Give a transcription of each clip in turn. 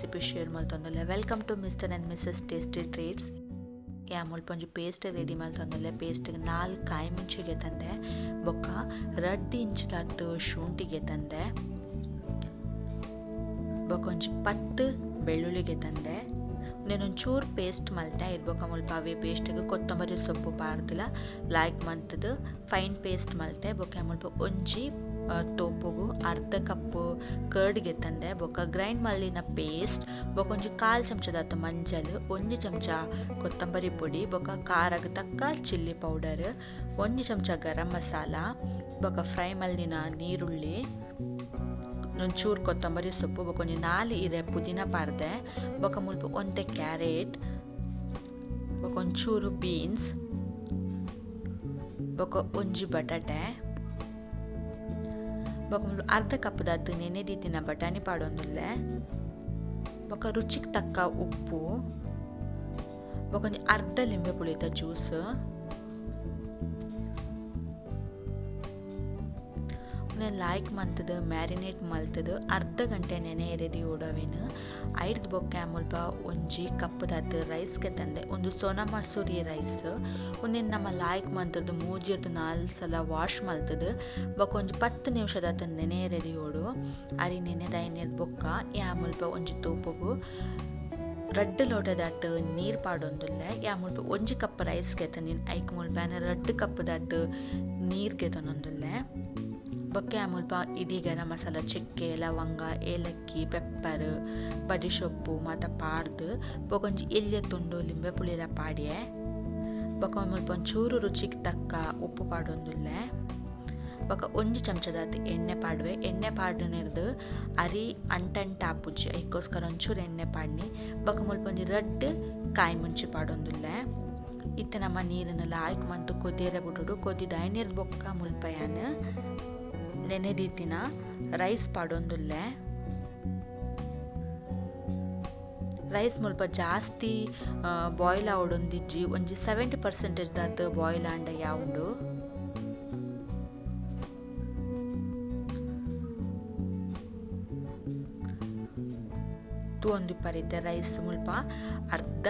Recipe share ಮಲ್ತೊಂದುಲ್ಲೆ. Welcome to mister and missus tasty treats. ಯಾ ಮುಲ್ಪ ಒಂಜಿ ಪೇಸ್ಟ್ ರೆಡಿ ಮಲ್ತೊಂದುಲ್ಲೆ. ಪೇಸ್ಟ್ಗೆ 4 ಕಾಯಿ ಮುಂಚಿಗೆ ತಂದೆ ಬೊಕ್ಕ 2 ಇಂಚಿದಾತು ಶುಂಠಿಗೆ ತಂದೆ ಬೊಕ್ಕ ಒಂಜಿ 10 ಬೆಳ್ಳುಳ್ಳಿಗೆ ತಂದೆ. ಒಂಚೂರು ಪೇಸ್ಟ್ ಮಲ್ತೆ ಇಡ್ಬೇಕ ಮುಲ್ಪ ಅವೇ ಪೇಸ್ಟಿಗೆ ಕೊತ್ತಂಬರಿ ಸೊಪ್ಪು ಪಾರ್ದಿಲ್ಲ ಲೈಕ್ ಮಂತದ್ದು ಫೈನ್ ಪೇಸ್ಟ್ ಮಲ್ತೆ ಬೊಕ್ಕ ಮುಲ್ಪ ಒಂಜಿ ತೋಪುಗು ಅರ್ಧ ಕಪ್ಪು ಕರ್ಡ್ಗೆ ತಂದೆ ಬೊಕ್ಕ ಗ್ರೈಂಡ್ ಮಲ್ಲಿನ ಪೇಸ್ಟ್ ಬೊಕ್ಕ ಒಂಜಿ 1/4 ಚಮಚದಾತು ಮಂಜಲ್, 1 ಚಮಚ ಕೊತ್ತಂಬರಿ ಪೊಡಿ ಬೊಕ್ಕ ಖಾರಕ್ಕೆ ತಕ್ಕ ಚಿಲ್ಲಿ ಪೌಡರ್, 1 ಚಮಚ ಗರಂ ಮಸಾಲ ಬೊಕ್ಕ ಫ್ರೈ ಮಲ್ಲಿನ ನೀರುಳ್ಳಿ, ಒಂಚೂರು ಕೊತ್ತಂಬರಿ ಸೊಪ್ಪು ಬೊಕ್ಕ ಒಂಜಿ 4 ಇರೆ ಪುದೀನ ಪಾರ್ದೆ ಬೊಕ್ಕ ಮುಲ್ಪ ಒಂತೆ ಕ್ಯಾರೆಟ್ ಬೊಕ್ಕ ಒಂಚೂರು ಬೀನ್ಸ್ ಬೊಕ್ಕ ಒಂಜಿ ಬಟಾಟೆ ಬೊಕ್ಕ ಮುಲ್ಪ ಅರ್ಧ ಕಪ್ದಾತು ನೆನೆದೀತಿನ ಬಟಾಣಿ ಪಾಡೊಂದುಲ್ಲೆ ಬೊಕ್ಕ ರುಚಿಗೆ ತಕ್ಕ ಉಪ್ಪು ಬೊಕ್ಕ ಒಂಜಿ ಅರ್ಧ ಲಿಂಬೆ ಪುಳಿತ ಜ್ಯೂಸ್ ಲಾಯ್ಕ್ ಮಂತದ್ದು ಮ್ಯಾರಿನೇಟ್ ಮಲ್ತದ್ದು ಅರ್ಧ ಗಂಟೆ ನೆನೆ ಎರೆದಿ ಓಡವೇನು ಐದು ಬೊಕ್ಕ ಮುಲ್ಪ ಒಂಜಿ ಕಪ್ಪದಾತು ರೈಸ್ಗೆ ತಂದೆ ಒಂದು ಸೋನಾ ಮಸೂರಿ ರೈಸ್ ಒಂದಿನ ನಮ್ಮ ಲಾಯ್ಕ್ ಮಂತದ್ದು 3-4 ಸಲ ವಾಶ್ ಮಲ್ತದ್ದು ಬೊಕ್ಕ ಒಂಜಿ 10 ನಿಮಿಷದಾತು ನೆನೆ ಎರೆದಿ ಓಡು ಅರಿ ನೆನೆದ ಬೊಕ್ಕ ಯಾ ಮುಲ್ಪ ಒಂಜಿ ತೂಪುಗು 2 ಲೋಟದಾತು ನೀರು ಪಾಡೊಂದುಲ್ಲೆ ಯಾ ಮುಲ್ಪ ಒಂಜಿ ಕಪ್ ರೈಸ್ಗೆ ತಂದಿನ ಐಕ್ ಮುಲ್ಪ 2 ಕಪ್ದಾತು ನೀರ್ಗೆ ತಂದೊಂದುಲ್ಲೆ ಬೊಕ್ಕ ಮುಲ್ಪ ಇಡೀ ಗರಂ ಮಸಾಲ ಚಕ್ಕೆ ಲವಂಗ ಏಲಕ್ಕಿ ಪೆಪ್ಪರ್ ಬಡಿಸೊಪ್ಪು ಮತ್ತು ಪಾಡ್ದು ಬೊಕ್ಕ ಒಂಜಿ ಎಲ್ಯ ತುಂಡು ಲಿಂಬೆ ಪುಳಿಯೆಲ್ಲ ಪಾಡ್ಯೆ ಬೊಕ್ಕ ಮುಲ್ಪ ಒಂಚೂರು ರುಚಿಗೆ ತಕ್ಕ ಉಪ್ಪು ಪಾಡೊಂದುಲ್ಲೆ ಬೊಕ್ಕ ಒಂಜಿ ಚಮಚದಾತು ಎಣ್ಣೆ ಪಾಡುವೆ. ಎಣ್ಣೆ ಪಾಡನೆರ್ದು ಅರಿ ಅಂಟಾಪುಜಿ ಅದಕ್ಕೋಸ್ಕರ ಒಂಚೂರು ಎಣ್ಣೆ ಪಾಡ್ನಿ ಬೊಕ್ಕ ಮುಲ್ಪ ಒಂಜಿ 2 ಕಾಯಿ ಮುಂಚಿ ಪಾಡೊಂದುಲ್ಲೆ. ಇತ್ತೆ ನಮ್ಮ ನೀರನ್ನೆಲ್ಲ ಆಯ್ಕೆ ಮಂತು ಕೊದಿಯರೆ ಬಿಟ್ಟುಡು ಕೊದಿದ ಐನೀರ್ದು ಬೊಕ್ಕ ಮುಲ್ಪ ಯಾನು ನೆನೆದೀತಿನ ರೈಸ್ ಪಾಡೊಂದುಲ್ಲೆ. ರೈಸ್ ಮುಲ್ಪ ಜಾಸ್ತಿ ಬಾಯ್ಲ್ ಆವೊಡೊಂದಿಜ್ಜಿ ಒಂಜಿ 70% ದಾತು ಬಾಯ್ಲ್ ಆಂಡ ಯಾವುದು ತೂಂದು ಪರಿತೆ ರೈಸ್ ಮುಲ್ಪ ಅರ್ಧ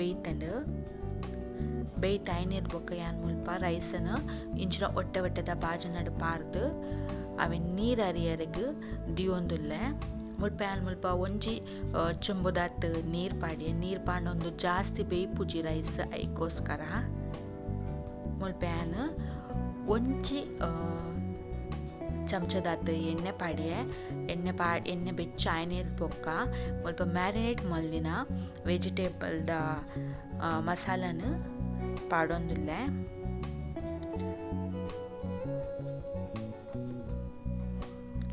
ಬೇಯ್ತಂಡು ಬೇಯ್ತ ಐನೀರ್ ಬೊಕ್ಕ ಯಾನ್ ಮುಲ್ಪ ರೈಸನ್ನು ಇಂಚಿನ ಒಟ್ಟೆದ ಬಾಜನಡು ಪಾರ್ದು ಅವೆ ನೀರು ಅರಿಯರೆಗ್ ದಿಯೊಂದುಲ್ಲೆ ಮುಲ್ಪ ಯಾನ್ ಮುಲ್ಪ ಒಂಜಿ ಚೊಂಬುದಾತು ನೀರು ಪಾಡಿ ನೀರು ಪಾಂಡೊಂದು ಜಾಸ್ತಿ ಬೇಯ್ಪುಜಿ ರೈಸ್ ಐಕೋಸ್ಕರ ಮುಲ್ಪ ಯಾನ್ ಒಂಜಿ ಚಮಚದಾತು ಎಣ್ಣೆ ಪಾಡಿಯೆ ಎಣ್ಣೆ ಬೆಚ್ಚ ಐನೀರ್ ಬೊಕ್ಕ ಮುಲ್ಪ ಮ್ಯಾರಿನೇಟ್ ಮಲ್ದಿನ ವೆಜಿಟೇಬಲ್ದ ಮಸಾಲನ ಪಾಡೊಂದುಲ್ಲೆ.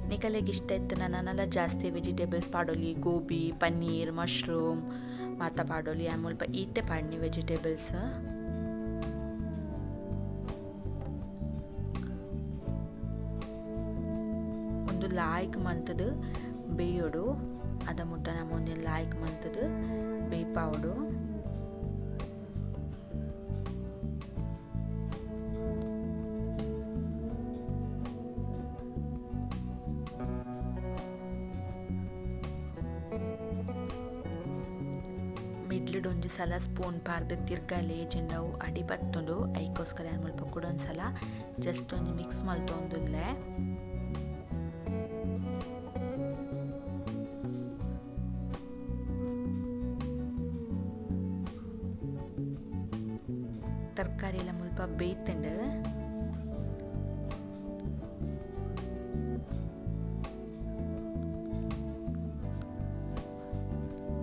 ನಿಕಲೆಗೆ ಇಷ್ಟ ಇತ್ತು ನಾನೆಲ್ಲ ಜಾಸ್ತಿ ವೆಜಿಟೇಬಲ್ಸ್ ಪಾಡೋಲಿ ಗೋಬಿ ಪನ್ನೀರ್ ಮಶ್ರೂಮ್ ಮಾತ ಪಾಡೋಲಿ ಆ ಮುಲ್ಪ ಈತೆ ಪಾಡ್ನಿ ವೆಜಿಟೇಬಲ್ಸ್ ಒಂದು ಲಾಯ್ಕ್ ಮಂತದ್ದು ಬೇಯೋಡು ಅದ ಮುಟ್ಟ ನಮ್ಮ ಒಂದು ಲಾಯ್ಕ್ ಮಂತದ್ದು ಬೇಯ್ಪಾವಡು ಮಿಡ್ಲಿಡ್ ಒಂಜಿ ಸಲ ಸ್ಪೂನ್ ಪಾರ್ದು ತಿರ್ಗ ಲೇಜೆಂಡವು ಅಡಿ ಬತ್ತುಂಡು ಐಕೋಸ್ಕರ ಏನು ಮುಲ್ಪ ಕೂಡ ಒಂದ್ಸಲ ಜಸ್ಟ್ ಒಂಜಿ ಮಿಕ್ಸ್ ಮಲ್ತೊಂದುಲ್ಲೆ. ತರಕಾರಿ ಎಲ್ಲ ಮುಲ್ಪ ಬೇಯ್ತಂಡು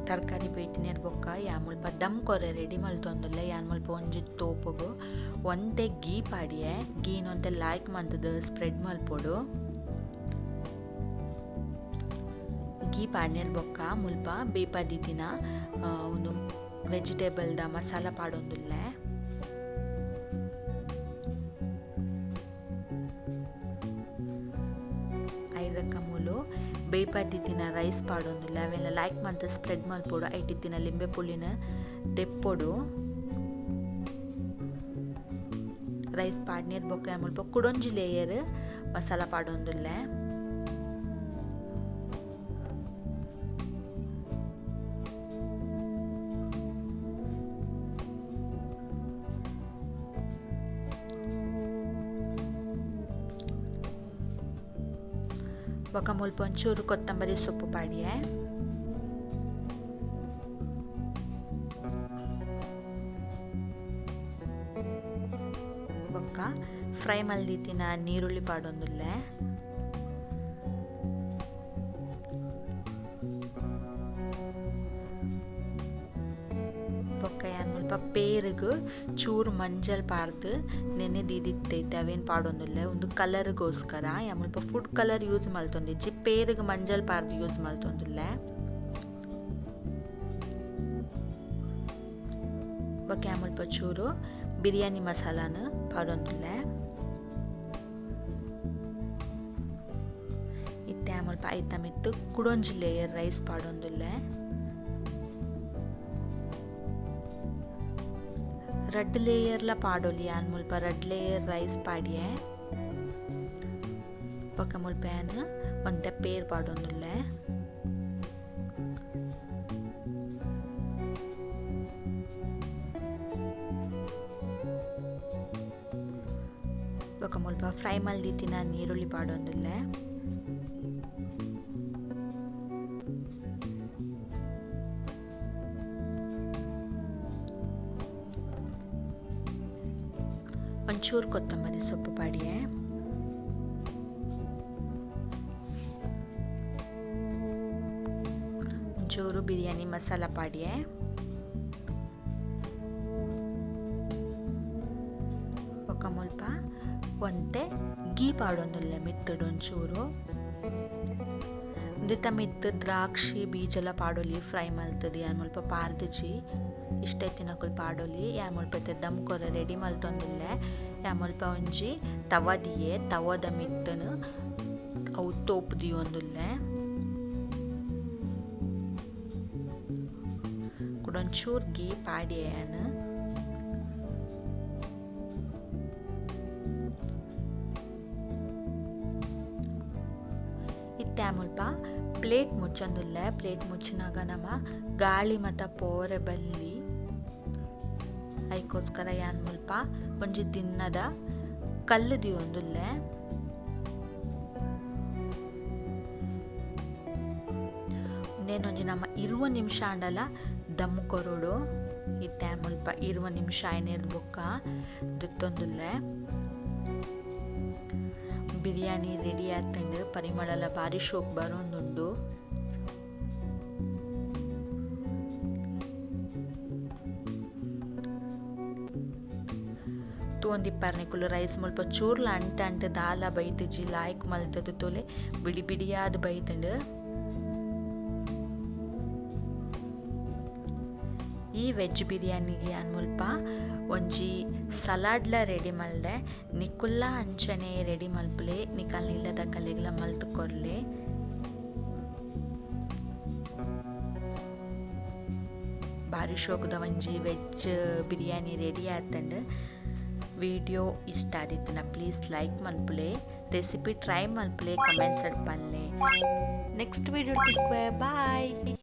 ತರಕಾರಿ ಬೇಯ್ತಿನ ಬೊಕ್ಕ ಯಾ ಮುಲ್ಪ ದಮ್ ಕೊರೆ ರೆಡಿ ಮಲ್ತೊಂದುಲ್ಲೆ ಯಾನ್ ಮುಲ್ಪ ಒಂಜಿ ತೋಪುಗು ಒಂತೆ ಗೀ ಪಾಡಿಯೆ ಗೀನೊಂತೆ ಲಾಯ್ಕ್ ಮಂತದ್ದು ಸ್ಪ್ರೆಡ್ ಮಲ್ಪೊಡು ಗೀ ಪಾಡ್ನೇರ್ ಬೊಕ್ಕ ಮುಲ್ಪ ಬೇಯ್ಪದಿತಿನ ಒಂದು ವೆಜಿಟೇಬಲ್ದ ಮಸಾಲ ಪಾಡೊಂದುಲ್ಲೆ ಐದಕ್ಕ ಮೂಲು ಬೇಯ್ಪದಿತ್ತಿನ ರೈಸ್ ಪಾಡೊಂದುಲ್ಲ ಅವೆಲ್ಲ ಲೈಕ್ ಮಂತ್ ಸ್ಪ್ರೆಡ್ ಮಲ್ಪೊಡು ಐಟಿತ್ತಿನ ಲಿಂಬೆ ಪುಳಿನ ತೆಪ್ಪೊಡು ರೈಸ್ ಪಾಡ್ನೇರ್ ಬೊಕ್ಕ ಮುಲ್ಪ ಕುಡೊಂಜಿ ಲೇಯರ್ ಮಸಾಲ ಪಾಡೊಂದುಲ್ಲೆ ಬೊಕ ಮುಲ್ಪ ಒಂಚೂರು ಕೊತ್ತಂಬರಿ ಸೊಪ್ಪು ಪಾಡಿಯೆ. ಬೊಕ್ಕ ಫ್ರೈ ಮಲ್ದಿತ್ತಿನ ನೀರುಳ್ಳಿ ಪಾಡೊಂದುಲ್ಲೆ. ಬೊಕ್ಕ ಯಾನ್ ಮುಲ್ಪ ಪೇರುಗು ಚೂರು ಮಂಜಲ್ ಪಾರ್ದು ನೆನೆದಿದಿತ್ತೈತೆ ಅವೇನು ಪಾಡೊಂದುಲ್ಲೆ ಒಂದು ಕಲರ್ಗೋಸ್ಕರ. ಯಾ ಮುಲ್ಪ ಫುಡ್ ಕಲರ್ ಯೂಸ್ ಮಲ್ತೊಂದಿಜ್ಜಿ, ಪೇರುಗು ಮಂಜಲ್ ಪಾರ್ದು ಯೂಸ್ ಮಲ್ತೊಂದುಲ್ಲೆ. ಬೊಕ್ಕ ಯಾ ಮುಲ್ಪ ಚೂರು ಬಿರಿಯಾನಿ ಮಸಾಲಾನ ಪಾಡೊಂದುಲ್ಲೆ. ಇತ್ತೆ ಯಾ ಮುಲ್ಪ ಐಟಮ್ ಇತ್ತು ಕುಡೊಂಜಿ ಲೇಯರ್ ರೈಸ್ ಪಾಡೊಂದುಲ್ಲೆ. ರಡ್ ಲೇಯರ್ಲ ಪಾಡೊಲಿ ಯಾನ್ ಮುಲ್ಪ ರಡ್ ಲೇಯರ್ ರೈಸ್ ಪಾಡಿಯೆ. ಬೊಕ ಮುಲ್ಪ ಯಾನ್ ಒಂತೆ ಪೇರ್ ಪಾಡೊಂದುಲ್ಲೆ. ಬೊಕ ಮುಲ್ಪ ಫ್ರೈ ಮಲ್ದಿತ್ತಿನ ನೀರುಳ್ಳಿ ಪಾಡೊಂದುಲ್ಲೆ. ಒಂಚೂರು ಕೊತ್ತಂಬರಿ ಸೊಪ್ಪು ಪಾಡಿಯೆ. ಒಂಚೂರು ಬಿರಿಯಾನಿ ಮಸಾಲ ಪಾಡಿಯೆ. ಬೊಕ ಮುಲ್ಪ ಒಂತೆ ಗೀ ಪಾಡೊಂದುಲ್ಲೆ ಮಿತ್ತುಡು ಒಂಚೂರು. ದಿತ್ತ ಮಿತ್ತು ದ್ರಾಕ್ಷಿ ಬೀಜಲ ಪಾಡೊಲಿ ಫ್ರೈ ಮಲ್ತದು ಯಾನ್ ಮುಲ್ಪ ಪಾರ್ದಿಜಿ ಇಷ್ಟ ತಿನ್ನಕುಲು ಪಾಡೊಲಿ. ಯಾ ಮುಲ್ಪ ದಮ್ ಕೊರ ರೆಡಿ ಮಲ್ತೊಂದುಲ್ಲೆ. ಯಾ ಮುಲ್ಪ ಒಂಜಿ ತವ ದಿಯೆ ತವದ ಮಿತ್ತನು ಅವು ತೋಪು ದಿಯೊಂದುಲ್ಲೆ. ಕುಡೊಂಚೂರು ಗೀ ಪಾಡಿಯೆ ಯಾನ್. ಇತ್ತೆ ಯಾ ಮುಲ್ಪ ಪ್ಲೇಟ್ ಮುಚ್ಚೊಂದುಲ್ಲೆ. ಪ್ಲೇಟ್ ಮುಚ್ಚಿನಾಗ ನಮ ಗಾಳಿ ಮತ ಪೋರೆ ಬಲ್ಲಿ ಐಕೋಸ್ಕರ ಯಾನ್ ಮುಲ್ಪ ಒಂಜಿ ದಿನ್ನದ ಕಲ್ಲು ದಿಯೊಂದುಲ್ಲೆ. ಇನ್ನೇನೊಂಜಿ ನಮ್ಮ 20 ನಿಮಿಷ ಅಂಡಲ ದಮ್ ಕೊರೊಡು. ಇತ್ತೆ ಯಾನ್ ಮುಲ್ಪ 20 ನಿಮಿಷ ಐನೇರ್ ಬೊಕ್ಕ ದಿತ್ತೊಂದುಲ್ಲೆ. ಬಿರಿಯಾನಿ ರೆಡಿ ಆತಂಡು ಪರಿಮಳಲ ಬಾರಿ ಶೋಕ್ ಬರೊಂದುಂಡು. ತೂಂದಿಪ್ಪರ್ನಿಕುಲು ರೈಸ್ ಮುಲ್ಪ ಚೂರ್ಲ ಅಂಟ ದಾಲ ಬೈತಜಿ ಲಾಯ್ಕ್ ಮಲ್ತದು ತೋಲೆ ಬಿಡಿ ಬಿಡಿಯಾದ ಬೈತಂಡು. ಈ ವೆಜ್ ಬಿರಿಯಾನಿಗೆ ಯಾನ್ ಮುಲ್ಪ ಒಂಜಿ ಸಲಾಡ್ಲ ರೆಡಿ ಮಲ್ದೆ. ನಿಕುಲ್ಲ ಅಂಚನೆ ರೆಡಿ ಮಲ್ಪಲೆ ನಿಕಲ್ ಇಲ್ಲದ ಕಲೆಗ್ಲ ಮಲ್ತು ಕೊರ್ಲೆ. ಬಾರಿ ಶೋಕದ ಒಂಜಿ ವೆಜ್ ಬಿರಿಯಾನಿ ರೆಡಿ ಆತಂಡು. ವಿಡಿಯೋ ಇಷ್ಟ ಆದಿತ್ತನ ಪ್ಲೀಸ್ ಲೈಕ್ ಮಲ್ಪುಲೆ, ರೆಸಿಪಿ ಟ್ರೈ ಮಲ್ಪುಲೆ, ಕಮೆಂಟ್ಸ್ ಪನ್ಲೆ. ನೆಕ್ಸ್ಟ್ ವಿಡಿಯೋ ತಿಕ್ವೆ ಬಾಯ್.